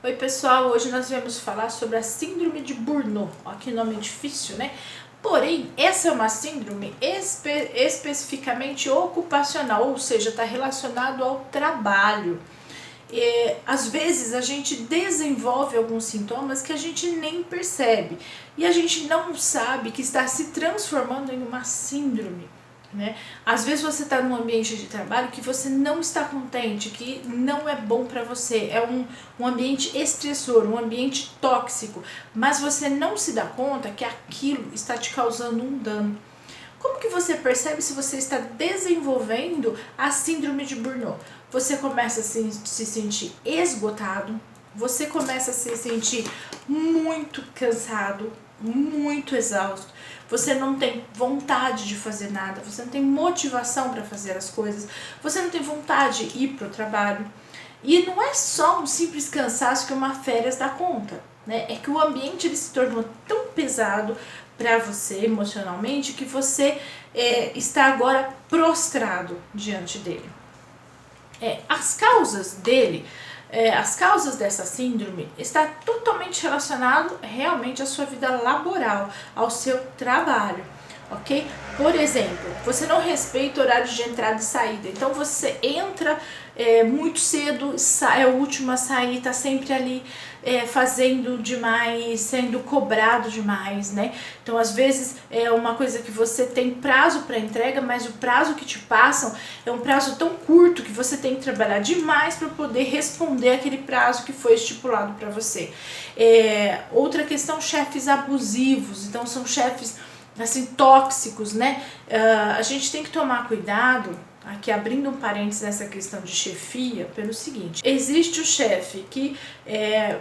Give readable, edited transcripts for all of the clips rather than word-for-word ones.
Oi pessoal, hoje nós vamos falar sobre a síndrome de Burnout. Ó, que nome difícil, né? Porém, essa é uma síndrome especificamente ocupacional, ou seja, está relacionado ao trabalho. Às vezes a gente desenvolve alguns sintomas que a gente nem percebe e a gente não sabe que está se transformando em uma síndrome. Né? Às vezes você está num ambiente de trabalho que você não está contente, que não é bom para você, é um ambiente estressor, um ambiente tóxico, mas você não se dá conta que aquilo está te causando um dano. Como que você percebe se você está desenvolvendo a síndrome de Burnout? Você começa a se sentir esgotado, você começa a se sentir muito cansado, muito exausto, você não tem vontade de fazer nada, você não tem motivação para fazer as coisas, você não tem vontade de ir para o trabalho. E não é só um simples cansaço que uma férias dá conta, né? É que o ambiente ele se tornou tão pesado para você emocionalmente que você está agora prostrado diante dele. As causas dele, as causas dessa síndrome está totalmente relacionado realmente à sua vida laboral, ao seu trabalho, ok? Por exemplo, você não respeita o horário de entrada e saída, então você entra muito cedo, é o último a sair, tá sempre ali fazendo demais, sendo cobrado demais, né? Então às vezes é uma coisa que você tem prazo para entrega, mas o prazo que te passam é um prazo tão curto que você tem que trabalhar demais para poder responder aquele prazo que foi estipulado para você. Outra questão, chefes abusivos, então são chefes assim tóxicos, né? A gente tem que tomar cuidado, aqui abrindo um parênteses nessa questão de chefia, pelo seguinte: existe o chefe que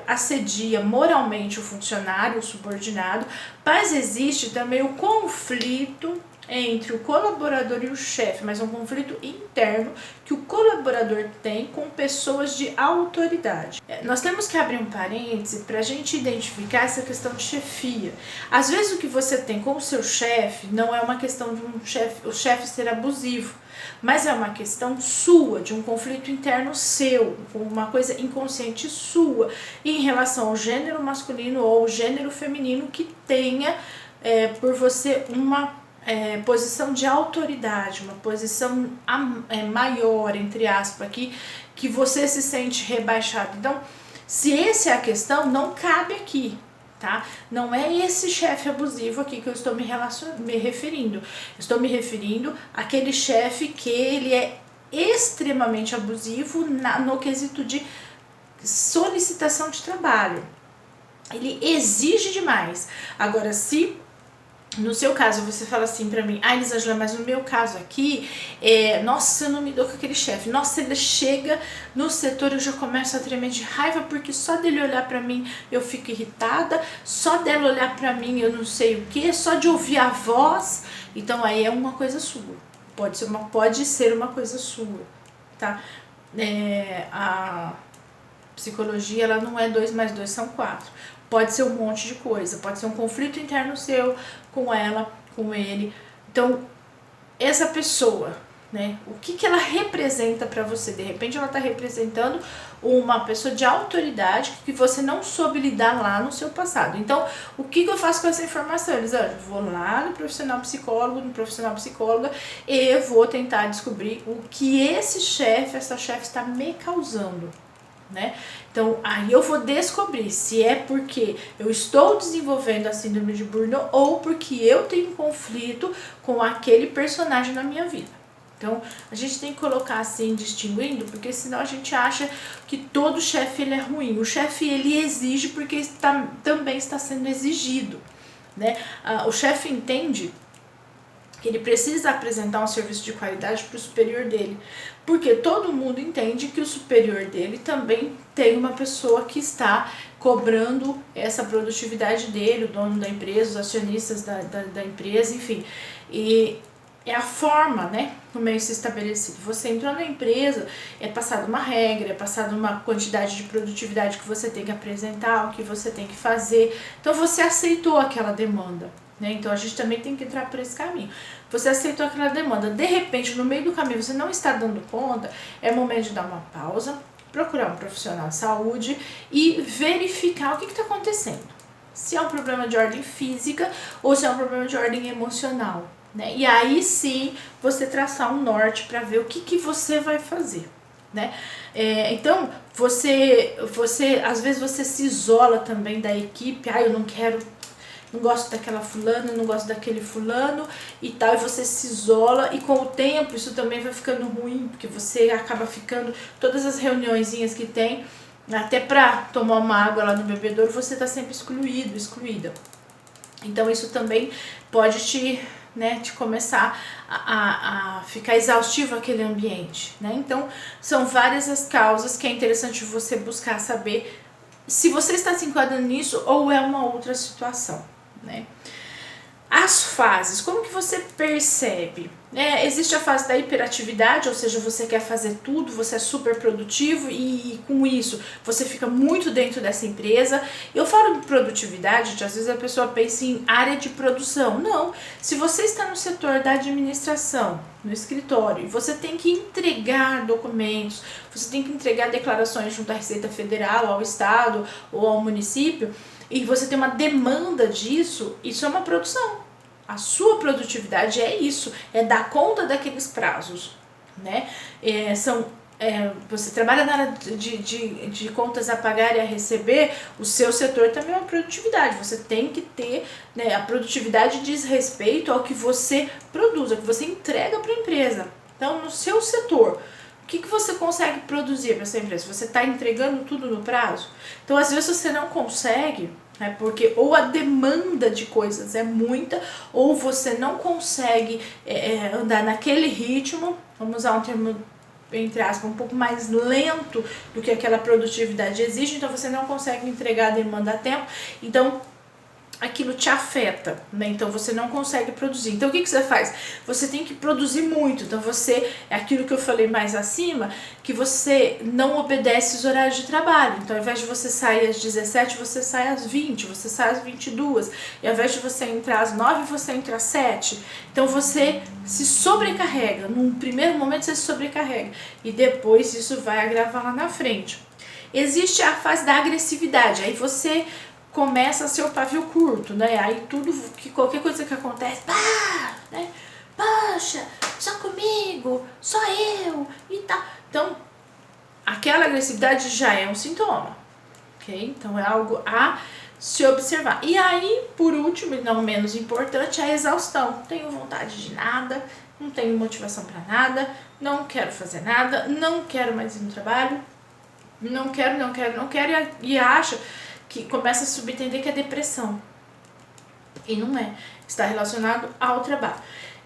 assedia moralmente o funcionário, o subordinado, mas existe também o conflito entre o colaborador e o chefe, mas um conflito interno que o colaborador tem com pessoas de autoridade. Nós temos que abrir um parêntese para a gente identificar essa questão de chefia. Às vezes o que você tem com o seu chefe não é uma questão de o chefe ser abusivo, mas é uma questão sua, de um conflito interno seu, uma coisa inconsciente sua, em relação ao gênero masculino ou ao gênero feminino que tenha por você uma posição de autoridade, uma posição maior, entre aspas, aqui, que você se sente rebaixado. Então, se essa é a questão, não cabe aqui, tá? Não é esse chefe abusivo aqui que eu estou me referindo. Estou me referindo àquele chefe que ele é extremamente abusivo no quesito de solicitação de trabalho. Ele exige demais. Agora, se no seu caso você fala assim pra mim: ah, Elisângela, mas no meu caso aqui, nossa, eu não me dou com aquele chefe, nossa, ele chega no setor, eu já começo a tremer de raiva, porque só dele olhar pra mim eu fico irritada, só dela olhar pra mim eu não sei o que, só de ouvir a voz. Então aí é uma coisa sua, pode ser uma coisa sua, tá? A psicologia, ela não é 2 mais 2 são 4. Pode ser um monte de coisa, pode ser um conflito interno seu, com ela, com ele. Então, essa pessoa, né, o que ela representa para você? De repente ela está representando uma pessoa de autoridade que você não soube lidar lá no seu passado. Então, o que eu faço com essa informação? Elisângela, vou lá no profissional psicólogo, no profissional psicóloga, e eu vou tentar descobrir o que esse chefe, essa chefe está me causando. Né? Então aí eu vou descobrir se é porque eu estou desenvolvendo a síndrome de Burnout ou porque eu tenho conflito com aquele personagem na minha vida. Então a gente tem que colocar assim, distinguindo, porque senão a gente acha que todo chefe ele é ruim. O chefe ele exige porque também está sendo exigido, né? O chefe entende que ele precisa apresentar um serviço de qualidade para o superior dele, porque todo mundo entende que o superior dele também tem uma pessoa que está cobrando essa produtividade dele, o dono da empresa, os acionistas da empresa, enfim. E é a forma, né, como é isso estabelecido. Você entrou na empresa, é passada uma regra, é passada uma quantidade de produtividade que você tem que apresentar, o que você tem que fazer. Então você aceitou aquela demanda. Então a gente também tem que entrar por esse caminho. Você aceitou aquela demanda, de repente no meio do caminho você não está dando conta, é momento de dar uma pausa, procurar um profissional de saúde e verificar o que está acontecendo. Se é um problema de ordem física ou se é um problema de ordem emocional, né? E aí sim você traçar um norte para ver o que você vai fazer, né? Então você às vezes você se isola também da equipe. Eu não gosto daquela fulana, não gosto daquele fulano e tal, e você se isola, e com o tempo isso também vai ficando ruim, porque você acaba ficando, todas as reuniõezinhas que tem, até pra tomar uma água lá no bebedouro, você tá sempre excluída. Então isso também pode te começar a ficar exaustivo aquele ambiente, né? Então são várias as causas que é interessante você buscar saber se você está se enquadrando nisso ou é uma outra situação, né? As fases, como que você percebe? Existe a fase da hiperatividade, ou seja, você quer fazer tudo, você é super produtivo e com isso você fica muito dentro dessa empresa. Eu falo de produtividade, às vezes a pessoa pensa em área de produção. Não, se você está no setor da administração, no escritório, e você tem que entregar documentos, você tem que entregar declarações junto à Receita Federal, ao Estado ou ao município, e você tem uma demanda disso, isso é uma produção. A sua produtividade é isso, é dar conta daqueles prazos, né? Você trabalha na área de contas a pagar e a receber, o seu setor também é uma produtividade. Você tem que ter, né, a produtividade diz respeito ao que você produz, ao que você entrega para a empresa. Então, no seu setor, o que você consegue produzir para essa empresa? Você está entregando tudo no prazo? Então, às vezes você não consegue, porque ou a demanda de coisas é muita, ou você não consegue andar naquele ritmo, vamos usar um termo entre aspas, um pouco mais lento do que aquela produtividade exige, então você não consegue entregar a demanda a tempo, então aquilo te afeta, né? Então você não consegue produzir. Então o que você faz? Você tem que produzir muito. Então é aquilo que eu falei mais acima, que você não obedece os horários de trabalho. Então ao invés de você sair às 17, você sai às 20, você sai às 22. E ao invés de você entrar às 9, você entra às 7. Então você se sobrecarrega. Num primeiro momento você se sobrecarrega. E depois isso vai agravar lá na frente. Existe a fase da agressividade. Aí você começa a ser o pavio curto, né? Aí qualquer coisa que acontece, né? Poxa, só comigo, só eu e tal. Então, aquela agressividade já é um sintoma, ok? Então, é algo a se observar. E aí, por último, e não menos importante, a exaustão. Não tenho vontade de nada, não tenho motivação para nada, não quero fazer nada, não quero mais ir no trabalho, não quero, e acha que começa a subentender que é depressão. E não é. Está relacionado ao trabalho.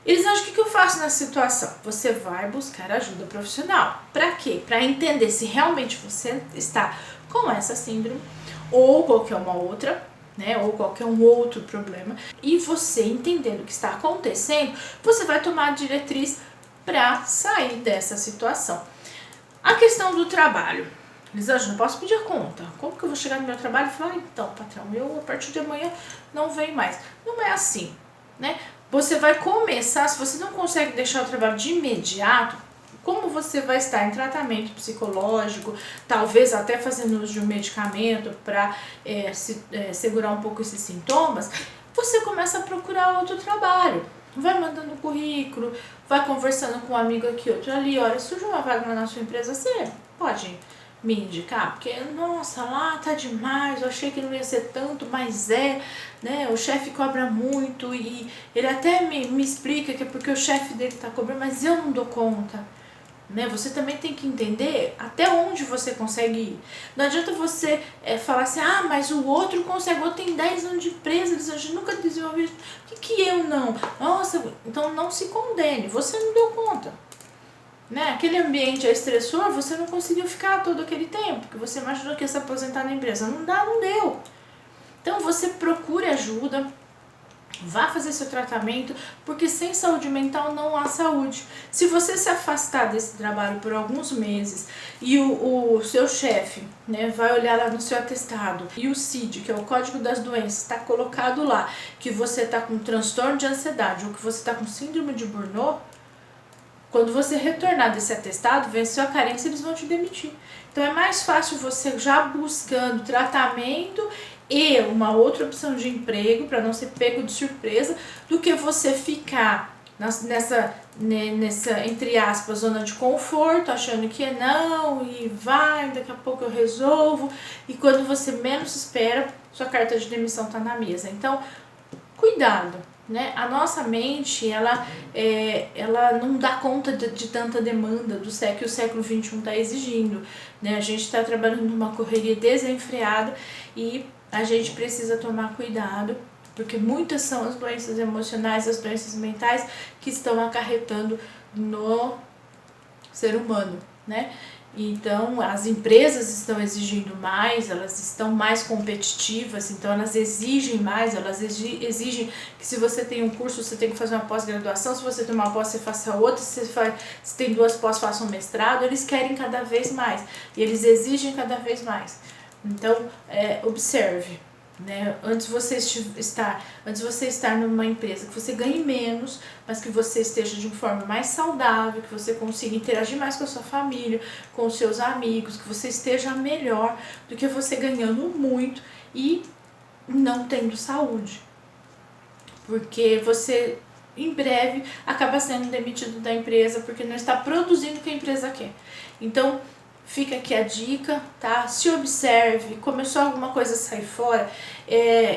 Eles acham que eu faço nessa situação? Você vai buscar ajuda profissional. Para quê? Para entender se realmente você está com essa síndrome ou qualquer uma outra, né? Ou qualquer um outro problema. E você entendendo o que está acontecendo, você vai tomar a diretriz para sair dessa situação. A questão do trabalho. Elisângela, não posso pedir a conta. Como que eu vou chegar no meu trabalho e falar, então, patrão, eu a partir de amanhã não venho mais. Não é assim, né? Você vai começar, se você não consegue deixar o trabalho de imediato, como você vai estar em tratamento psicológico, talvez até fazendo uso de um medicamento para segurar um pouco esses sintomas, você começa a procurar outro trabalho. Vai mandando currículo, vai conversando com um amigo aqui, outro ali, olha, surgiu uma vaga na sua empresa, você pode me indicar, porque, nossa, lá tá demais, eu achei que não ia ser tanto, mas né, o chefe cobra muito e ele até me explica que é porque o chefe dele tá cobrando, mas eu não dou conta, né? Você também tem que entender até onde você consegue ir. Não adianta você falar assim, mas o outro consegue, o outro tem 10 anos de empresa, eles nunca desenvolveram, por que eu não? Nossa, então não se condene, você não deu conta. Né? Aquele ambiente é estressor, você não conseguiu ficar todo aquele tempo, que você imaginou que ia se aposentar na empresa. Não deu. Então você procure ajuda, vá fazer seu tratamento, porque sem saúde mental não há saúde. Se você se afastar desse trabalho por alguns meses e o seu chefe, né, vai olhar lá no seu atestado e o CID, que é o Código das Doenças, está colocado lá, que você está com transtorno de ansiedade ou que você está com síndrome de Burnout, Quando você retornar desse atestado, venceu a carência, eles vão te demitir. Então é mais fácil você já buscando tratamento e uma outra opção de emprego para não ser pego de surpresa, do que você ficar nessa, entre aspas, zona de conforto, achando que não, e vai, daqui a pouco eu resolvo, e quando você menos espera, sua carta de demissão está na mesa. Então, cuidado, né? A nossa mente, ela não dá conta de tanta demanda que o século XXI está exigindo, né? A gente está trabalhando numa correria desenfreada e a gente precisa tomar cuidado, porque muitas são as doenças emocionais, as doenças mentais que estão acarretando no ser humano, né? Então, as empresas estão exigindo mais, elas estão mais competitivas, então elas exigem mais, elas exigem que se você tem um curso, você tem que fazer uma pós-graduação, se você tem uma pós, você faça outra, se tem 2 pós, faça um mestrado, eles querem cada vez mais, e eles exigem cada vez mais. Então, observe, né? Antes você estar numa empresa que você ganhe menos, mas que você esteja de uma forma mais saudável, que você consiga interagir mais com a sua família, com os seus amigos, que você esteja melhor do que você ganhando muito e não tendo saúde. Porque você, em breve, acaba sendo demitido da empresa porque não está produzindo o que a empresa quer. Então, fica aqui a dica, tá? Se observe, começou alguma coisa a sair fora.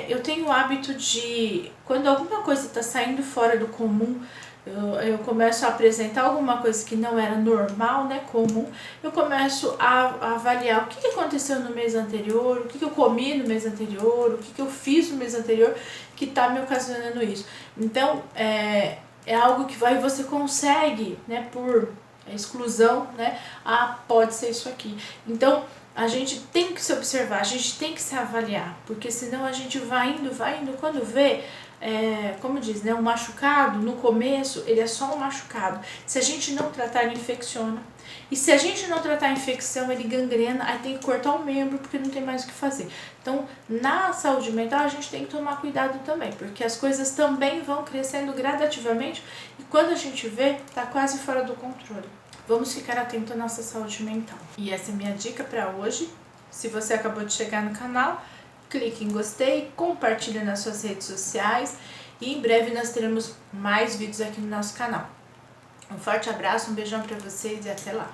Eu tenho o hábito de, quando alguma coisa está saindo fora do comum, eu começo a apresentar alguma coisa que não era normal, né, comum, eu começo a avaliar o que aconteceu no mês anterior, o que eu comi no mês anterior, o que eu fiz no mês anterior que está me ocasionando isso. Então, é algo que você consegue, né, por exclusão, né? Pode ser isso aqui. Então, a gente tem que se observar, a gente tem que se avaliar, porque senão a gente vai indo, quando vê, como diz, né? Um machucado, no começo, ele é só um machucado. Se a gente não tratar, ele infecciona. E se a gente não tratar a infecção, ele gangrena, aí tem que cortar o membro, porque não tem mais o que fazer. Então, na saúde mental, a gente tem que tomar cuidado também, porque as coisas também vão crescendo gradativamente, e quando a gente vê, tá quase fora do controle. Vamos ficar atento à nossa saúde mental. E essa é a minha dica para hoje. Se você acabou de chegar no canal, clique em gostei, compartilhe nas suas redes sociais e em breve nós teremos mais vídeos aqui no nosso canal. Um forte abraço, um beijão para vocês e até lá!